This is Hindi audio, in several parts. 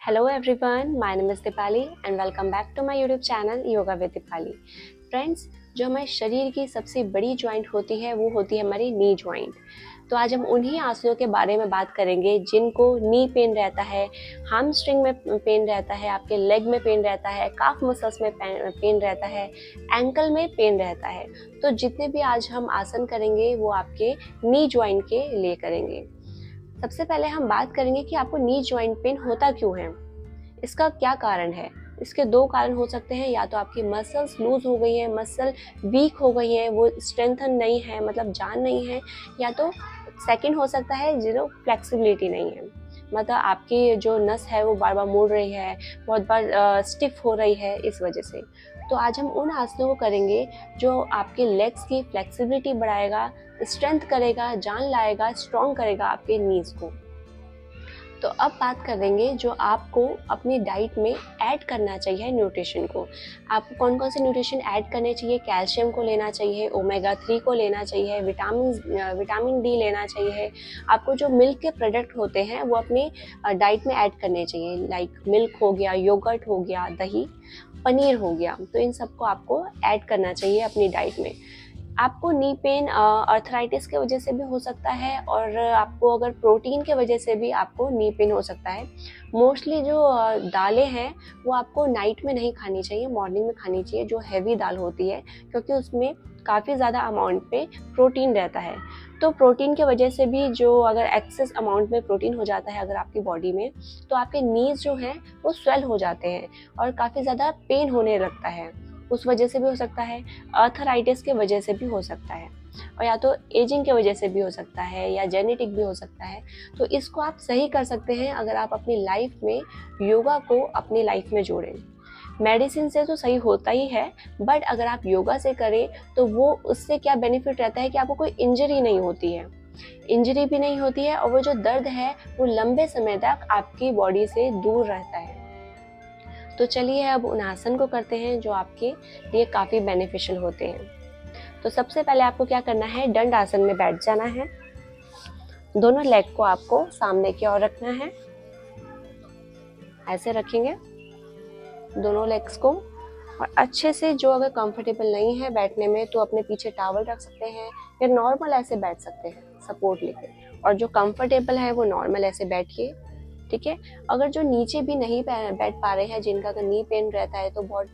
Hello everyone, my name is Dipali and welcome back to my YouTube channel Yoga with Dipali. Friends, जो हमारे शरीर की सबसे बड़ी जॉइंट होती है वो होती है हमारी नी जॉइंट। तो आज हम उन्हीं आसनों के बारे में बात करेंगे जिनको नी पेन रहता है, हामस्ट्रिंग में पेन रहता है, आपके लेग में पेन रहता है, काफ मसल्स में पेन रहता है, एंकल में पेन रहता है। तो जितने भी आज हम आसन करेंगे वो आपके नी जॉइंट के लिए करेंगे। सबसे पहले हम बात करेंगे कि आपको नी जॉइंट पेन होता क्यों है, इसका क्या कारण है। इसके दो कारण हो सकते हैं, या तो आपकी मसल्स लूज हो गई है, मसल वीक हो गई है, वो स्ट्रेंथन नहीं है, मतलब जान नहीं है, या तो सेकंड हो सकता है जो फ्लेक्सिबिलिटी नहीं है, मतलब आपकी जो नस है वो बार बार मुड़ रही है, बहुत बार स्टिफ हो रही है, इस वजह से। तो आज हम उन आसनों को करेंगे जो आपके लेग्स की फ्लेक्सिबिलिटी बढ़ाएगा, स्ट्रेंथ करेगा, जान लाएगा, स्ट्रॉन्ग करेगा आपके नीज को। तो अब बात करेंगे जो आपको अपनी डाइट में ऐड करना चाहिए न्यूट्रिशन को। आपको कौन कौन से न्यूट्रिशन ऐड करने चाहिए। कैल्शियम को लेना चाहिए, ओमेगा 3 को लेना चाहिए, विटामिन डी लेना चाहिए। आपको जो मिल्क के प्रोडक्ट होते हैं वो अपनी डाइट में ऐड करने चाहिए, लाइक मिल्क हो गया, योगर्ट हो गया, दही, पनीर हो गया। तो इन सबको आपको ऐड करना चाहिए अपनी डाइट में। आपको नी पेन अर्थराइटिस की वजह से भी हो सकता है, और आपको अगर प्रोटीन के वजह से भी आपको नी पेन हो सकता है। मोस्टली जो दालें हैं वो आपको नाइट में नहीं खानी चाहिए, मॉर्निंग में खानी चाहिए, जो हैवी दाल होती है, क्योंकि उसमें काफ़ी ज़्यादा अमाउंट पे प्रोटीन रहता है। तो प्रोटीन की वजह से भी जो अगर एक्सेस अमाउंट में प्रोटीन हो जाता है अगर आपकी बॉडी में, तो आपके नीज जो हैं वो स्वेल हो जाते हैं और काफ़ी ज़्यादा पेन होने लगता है। उस वजह से भी हो सकता है, आर्थराइटिस के वजह से भी हो सकता है, और या तो एजिंग के वजह से भी हो सकता है, या जेनेटिक भी हो सकता है। तो इसको आप सही कर सकते हैं अगर आप अपनी लाइफ में योगा को अपनी लाइफ में जोड़ें। मेडिसिन से तो सही होता ही है, बट अगर आप योगा से करें तो वो उससे क्या बेनिफिट रहता है कि आपको कोई इंजरी नहीं होती है, इंजरी भी नहीं होती है, और वो जो दर्द है वो लंबे समय तक आपकी बॉडी से दूर रहता है। तो चलिए अब उन आसन को करते हैं जो आपके लिए काफ़ी बेनिफिशियल होते हैं। तो सबसे पहले आपको क्या करना है, दंड आसन में बैठ जाना है। दोनों लेग को आपको सामने की ओर रखना है, ऐसे रखेंगे दोनों लेग्स को। और अच्छे से, जो अगर कंफर्टेबल नहीं है बैठने में तो अपने पीछे टॉवल रख सकते हैं, या नॉर्मल ऐसे बैठ सकते हैं सपोर्ट लेके। और जो कंफर्टेबल है वो नॉर्मल ऐसे बैठिए, ठीक है। अगर जो नीचे भी नहीं बैठ पा रहे हैं, जिनका अगर नी पेन रहता है, तो बहुत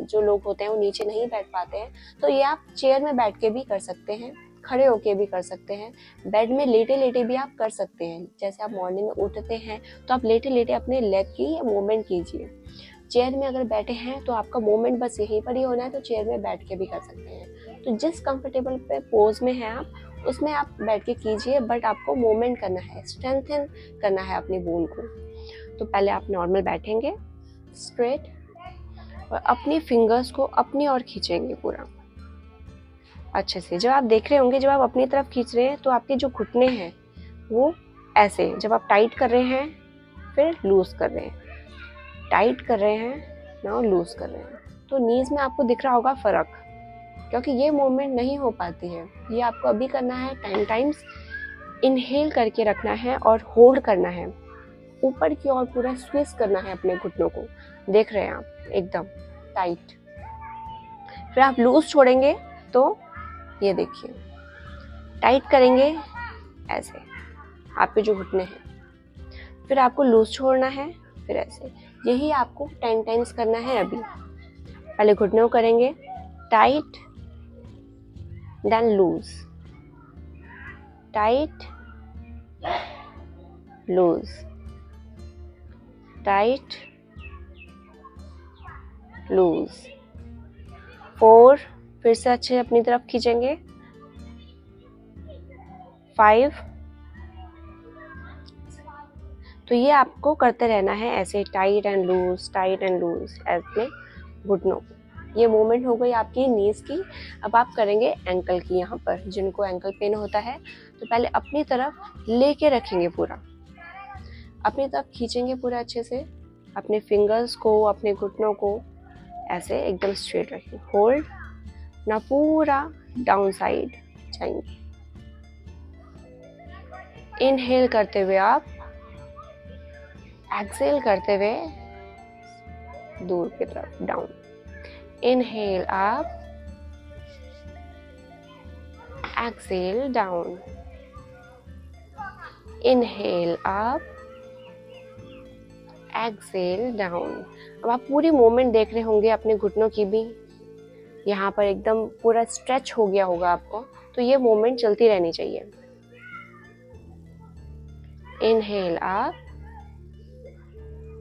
जो लोग होते हैं वो नीचे नहीं बैठ पाते हैं, तो ये आप चेयर में बैठ के भी कर सकते हैं, खड़े होके भी कर सकते हैं, बेड में लेटे लेटे भी आप कर सकते हैं। जैसे आप मॉर्निंग में उठते हैं तो आप लेटे लेटे अपने लेग की मूवमेंट कीजिए। चेयर में अगर बैठे हैं तो आपका मूवमेंट बस यहीं पर ही होना है, तो चेयर में बैठ के भी कर सकते हैं। तो जिस कंफर्टेबल पे पोज में हैं आप, उसमें आप बैठ के कीजिए, बट आपको मूवमेंट करना है, स्ट्रेंथन करना है अपनी बोन को। तो पहले आप नॉर्मल बैठेंगे स्ट्रेट, और अपनी फिंगर्स को अपनी ओर खींचेंगे पूरा अच्छे से। जब आप देख रहे होंगे, जब आप अपनी तरफ खींच रहे हैं तो आपके जो घुटने हैं वो ऐसे, जब आप टाइट कर रहे हैं फिर लूज कर रहे हैं, टाइट कर रहे हैं ना लूज कर रहे हैं, तो नीज में आपको दिख रहा होगा फर्क, क्योंकि ये मूवमेंट नहीं हो पाती है। ये आपको अभी करना है 10 टाइम्स। इनहेल करके रखना है और होल्ड करना है, ऊपर की ओर पूरा स्क्वीज करना है अपने घुटनों को, देख रहे हैं आप, एकदम टाइट। फिर आप लूज छोड़ेंगे तो ये देखिए, टाइट करेंगे ऐसे आपके जो घुटने हैं, फिर आपको लूज छोड़ना है, फिर ऐसे। यही आपको 10 टाइम्स करना है। अभी पहले घुटनों करेंगे tight, then loose, tight, loose, tight, loose. 4, फिर से अच्छे अपनी तरफ खींचेंगे, 5। तो ये आपको करते रहना है ऐसे, tight and loose, tight and loose, ऐसे घुटनों। ये मूवमेंट हो गई आपकी नीज की। अब आप करेंगे एंकल की। यहाँ पर जिनको एंकल पेन होता है तो पहले अपनी तरफ लेके रखेंगे, पूरा अपनी तरफ खींचेंगे पूरा अच्छे से, अपने फिंगर्स को, अपने घुटनों को ऐसे एकदम स्ट्रेट रखें, होल्ड ना, पूरा डाउन साइड जाएंगे। इनहेल करते हुए आप एक्सेल करते हुए दूर की तरफ down. Inhale up, exhale down. Inhale up, exhale down. अब आप पूरी मूवमेंट देख रहे होंगे अपने घुटनों की भी, यहाँ पर एकदम पूरा स्ट्रेच हो गया होगा आपको, तो ये मूवमेंट चलती रहनी चाहिए। Inhale up,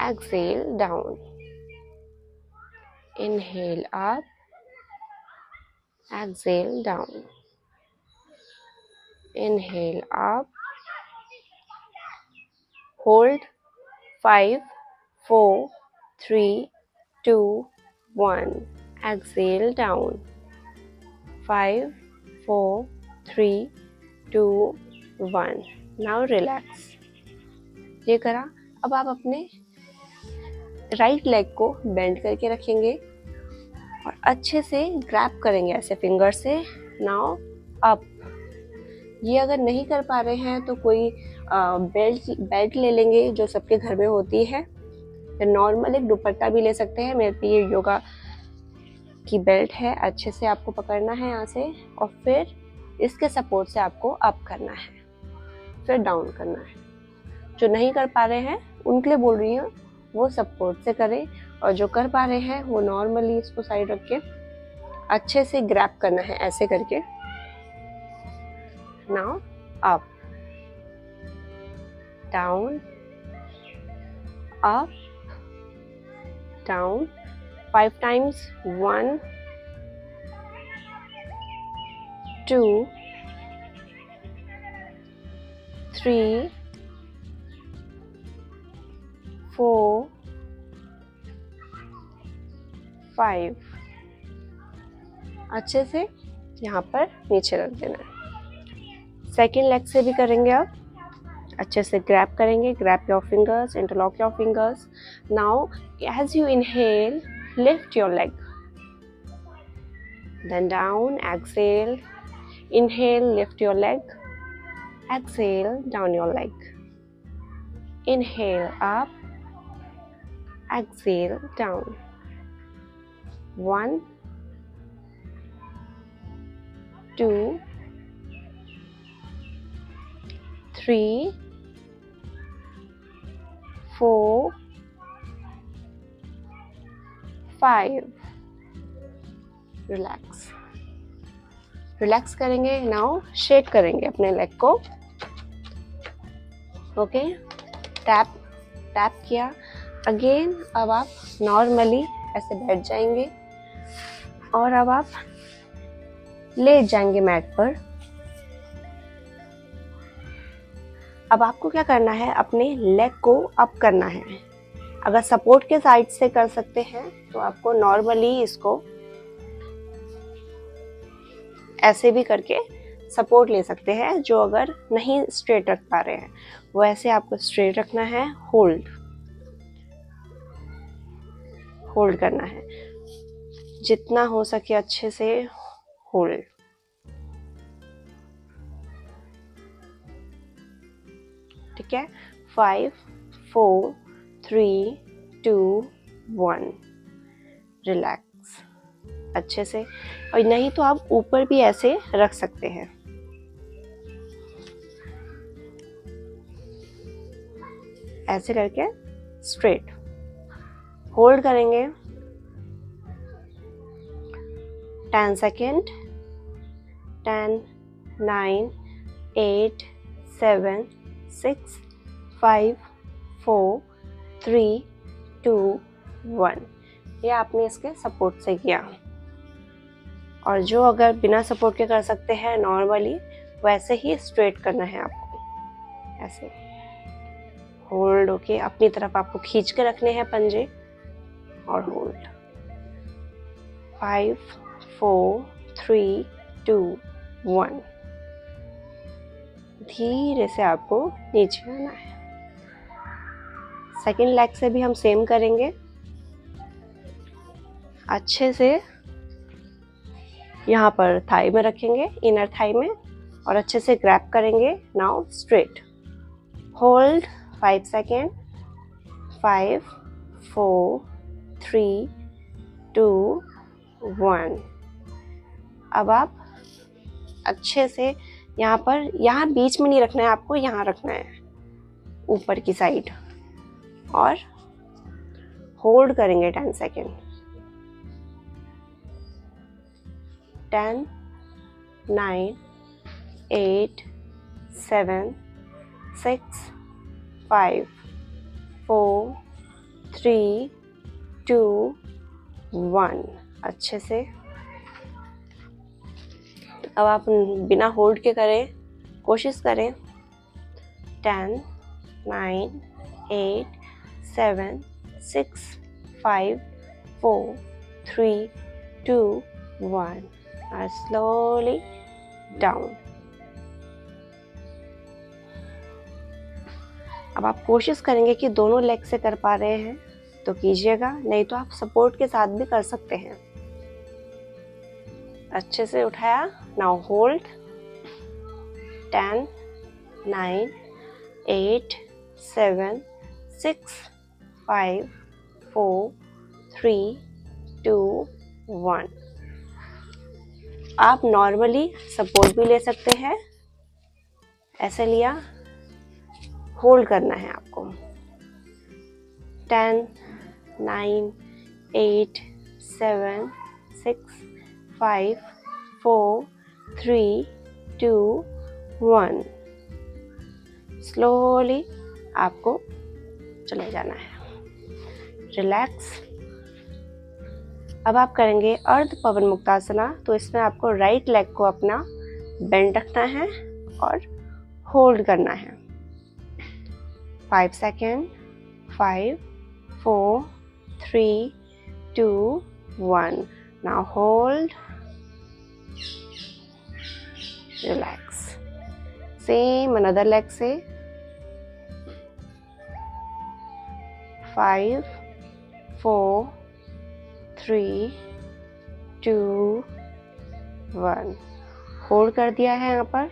exhale down. Inhale up, exhale down. Inhale up, hold 5 4 3 2 1, exhale down 5 4 3 2 1। now relax। ये करा। अब आप अपने राइट लेग को बेंड करके रखेंगे और अच्छे से ग्रैब करेंगे ऐसे फिंगर से। Now up. ये अगर नहीं कर पा रहे हैं तो कोई बेल्ट ले लेंगे जो सबके घर में होती है, या नॉर्मल एक दुपट्टा भी ले सकते हैं। मेरे पे ये योगा की बेल्ट है। अच्छे से आपको पकड़ना है यहाँ से और फिर इसके सपोर्ट से आपको अप करना है, फिर डाउन करना है। जो नहीं कर पा रहे हैं उनके लिए बोल रही हूँ, वो सपोर्ट से करें, और जो कर पा रहे हैं वो नॉर्मली इसको साइड रख के अच्छे से ग्रैब करना है ऐसे करके। Now up, down, up, down 5 times। 1 2 3 4 5। अच्छे से यहाँ पर नीचे रख देना है। सेकेंड लेग से भी करेंगे आप। अच्छे से ग्रैब करेंगे, grab your fingers, interlock your fingers. Now as you inhale, lift your leg, then down, exhale, inhale, lift your leg, exhale, down your leg, inhale up, exhale down, 1 2 3 4 5। Relax करेंगे। नाउ शेक करेंगे अपने लेग को। ओके, टैप किया अगेन। अब आप नॉर्मली ऐसे बैठ जाएंगे और अब आप लेट जाएंगे मैट पर। अब आपको क्या करना है, अपने लेग को अप करना है। अगर सपोर्ट के साइड से कर सकते हैं तो आपको नॉर्मली इसको ऐसे भी करके सपोर्ट ले सकते हैं। जो अगर नहीं स्ट्रेट रख पा रहे हैं वो ऐसे आपको स्ट्रेट रखना है। होल्ड करना है, जितना हो सके अच्छे से होल्ड। ठीक है, 5 4 3 2 1। रिलैक्स अच्छे से। और नहीं तो आप ऊपर भी ऐसे रख सकते हैं। ऐसे करके स्ट्रेट होल्ड करेंगे 10 सेकेंड। 10 9 8 7 6 5 4 3 2 1। ये आपने इसके सपोर्ट से किया। और जो अगर बिना सपोर्ट के कर सकते हैं नॉर्मली, वैसे ही स्ट्रेट करना है आपको। ऐसे होल्ड। ओके, अपनी तरफ आपको खींच के रखने हैं पंजे और होल्ड। 5 4 3 2 1। धीरे से आपको नीचे आना है। सेकेंड लेग से भी हम सेम करेंगे। अच्छे से यहाँ पर थाई में रखेंगे, इनर थाई में, और अच्छे से ग्रैब करेंगे। Now straight hold 5 second. 5 4 3 2 1। अब आप अच्छे से यहाँ बीच में नहीं रखना है आपको, यहाँ रखना है ऊपर की साइड, और होल्ड करेंगे 10 सेकेंड। 10 9 8 7 6 5 4 3 2 1। अच्छे से अब आप बिना होल्ड के करें, कोशिश करें। 10 9 8 7 6 5 4 3 2 1 और slowly down। अब आप कोशिश करेंगे कि दोनों लेग से कर पा रहे हैं तो कीजिएगा, नहीं तो आप सपोर्ट के साथ भी कर सकते हैं। अच्छे से उठाया। Now hold. 10 9 8 7 6 5 4 3 2 1। आप नॉर्मली सपोर्ट भी ले सकते हैं, ऐसे लिया, होल्ड करना है आपको। 10 9 8 7 6 5 4 3 2 1। स्लोली आपको चले जाना है। रिलैक्स। अब आप करेंगे अर्ध पवन मुक्तासना। तो इसमें आपको राइट लेग को अपना बेंड रखना है और होल्ड करना है। 5 second. 5 4 3 2 1। Now hold. Relax. Same another leg से। 5 4 3 2 1। होल्ड कर दिया है यहाँ पर।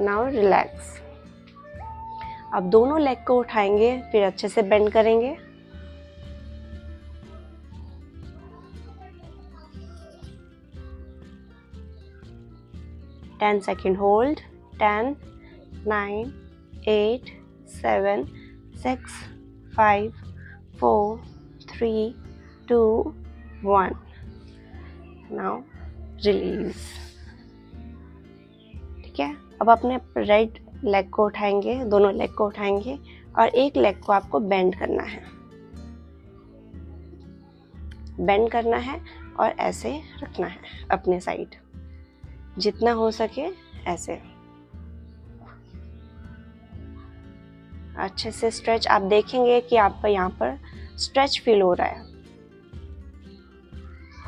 Now relax. अब दोनों लेग को उठाएंगे, फिर अच्छे से बेंड करेंगे। Ten second hold. 10 9 8 7 6 5 4 3 2 1। Now release. ठीक है। अब अपने राइट लेग को उठाएंगे, दोनों लेग को उठाएंगे और एक लेग को आपको बेंड करना है। बेंड करना है और ऐसे रखना है अपने साइड, जितना हो सके ऐसे। अच्छे से स्ट्रेच। आप देखेंगे कि आपका यहाँ पर स्ट्रेच फील हो रहा है।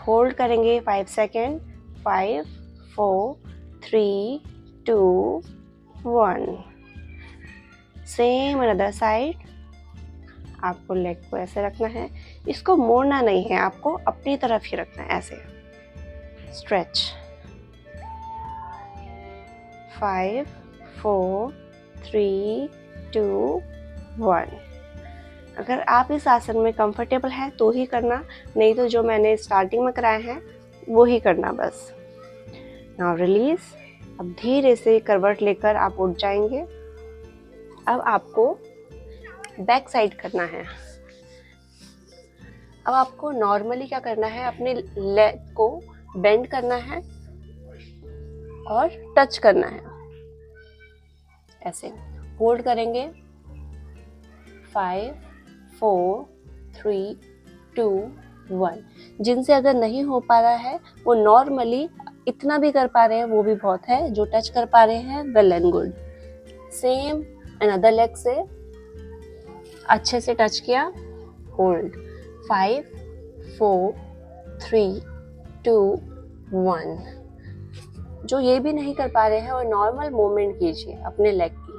होल्ड करेंगे 5 सेकेंड। 5 4 3 2 1। Same another side. आपको लेग को ऐसे रखना है, इसको मोड़ना नहीं है, आपको अपनी तरफ ही रखना है ऐसे। स्ट्रेच। 5 4 3 2 1। अगर आप इस आसन में कंफर्टेबल है तो ही करना, नहीं तो जो मैंने स्टार्टिंग में कराए हैं वो ही करना बस। Now release. अब धीरे से करवट लेकर आप उठ जाएंगे। अब आपको बैक साइड करना है। अब आपको नॉर्मली क्या करना है, अपने लेग को बेंड करना है और टच करना है ऐसे। होल्ड करेंगे। 5 4 3 2 1। जिनसे अगर नहीं हो पा रहा है वो नॉर्मली इतना भी कर पा रहे हैं वो भी बहुत है, जो टच कर पा रहे हैं well and good. Same another leg से अच्छे से टच किया। होल्ड। 5 4 3 2 1। जो ये भी नहीं कर पा रहे हैं और नॉर्मल मूवमेंट कीजिए अपने लेग की,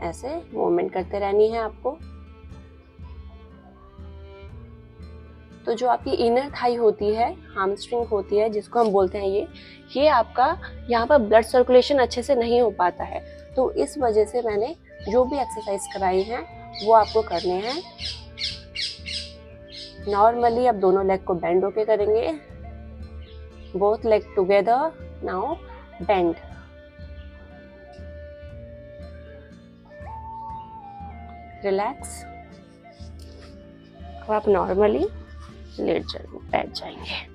ऐसे मूवमेंट करते रहनी है आपको। तो जो आपकी इनर थाई होती है, हामस्ट्रिंग होती है जिसको हम बोलते हैं, ये आपका यहाँ पर ब्लड सर्कुलेशन अच्छे से नहीं हो पाता है, तो इस वजह से मैंने जो भी एक्सरसाइज कराई हैं वो आपको करने हैं। नॉर्मली आप दोनों लेग को बेंड होके करेंगे, both leg together, now bend. Relax. अब आप नॉर्मली बैठ जाएंगे।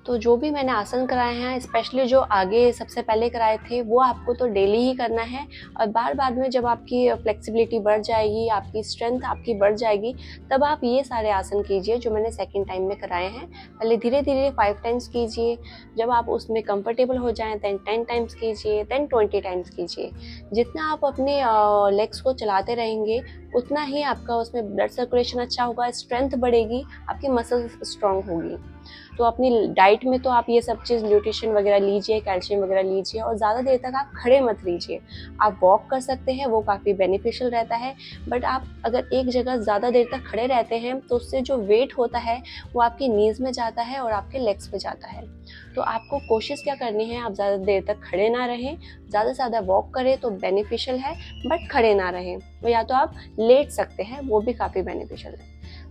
तो जो भी मैंने आसन कराए हैं, स्पेशली जो आगे सबसे पहले कराए थे, वो आपको तो डेली ही करना है। और बाद में जब आपकी फ्लेक्सिबिलिटी बढ़ जाएगी, आपकी स्ट्रेंथ आपकी बढ़ जाएगी, तब आप ये सारे आसन कीजिए जो मैंने सेकंड टाइम में कराए हैं। पहले धीरे धीरे 5 टाइम्स कीजिए, जब आप उसमें कंफर्टेबल हो जाएं देन 10 टाइम्स कीजिए, देन 20 टाइम्स कीजिए। जितना आप अपने लेग्स को चलाते रहेंगे उतना ही आपका उसमें ब्लड सर्कुलेशन अच्छा होगा, स्ट्रेंथ बढ़ेगी, आपकी मसल्स स्ट्रांग होगी। तो अपनी डाइट में तो आप ये सब चीज़ न्यूट्रिशन वगैरह लीजिए, कैल्शियम वगैरह लीजिए, और ज़्यादा देर तक आप खड़े मत रहिए। आप वॉक कर सकते हैं, वो काफ़ी बेनिफिशियल रहता है, बट आप अगर एक जगह ज़्यादा देर तक खड़े रहते हैं तो उससे जो वेट होता है वो आपकी नीज़ में जाता है और आपके लेग्स पे जाता है। तो आपको कोशिश क्या करनी है, आप ज़्यादा देर तक खड़े ना रहें, ज़्यादा से ज़्यादा वॉक करें तो बेनिफिशियल है, बट खड़े ना रहें। या तो आप लेट सकते हैं, वो भी काफ़ी बेनिफिशियल है,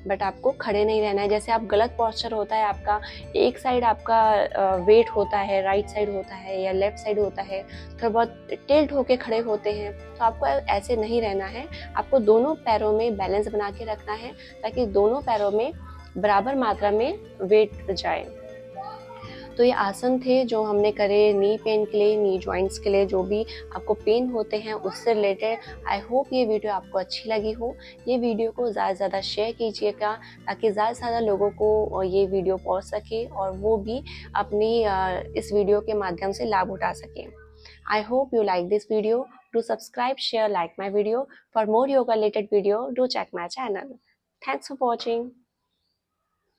बट आपको खड़े नहीं रहना है। जैसे आप गलत पोस्चर होता है आपका, एक साइड आपका वेट होता है, राइट साइड होता है या लेफ्ट साइड होता है, थोड़ा बहुत टिल्ट होके खड़े होते हैं, तो आपको ऐसे नहीं रहना है। आपको दोनों पैरों में बैलेंस बना के रखना है ताकि दोनों पैरों में बराबर मात्रा में वेट जाए। तो ये आसन थे जो हमने करे नी पेन के लिए, नी जॉइंट्स के लिए, जो भी आपको पेन होते हैं उससे रिलेटेड। आई होप ये वीडियो आपको अच्छी लगी हो। ये वीडियो को ज़्यादा से ज़्यादा शेयर कीजिएगा ताकि ज़्यादा से ज़्यादा लोगों को ये वीडियो पहुंच सके और वो भी अपनी इस वीडियो के माध्यम से लाभ उठा सकें। I hope you like this video. Do subscribe, share, like my video. For more yoga related video, do check my channel. Thanks for watching.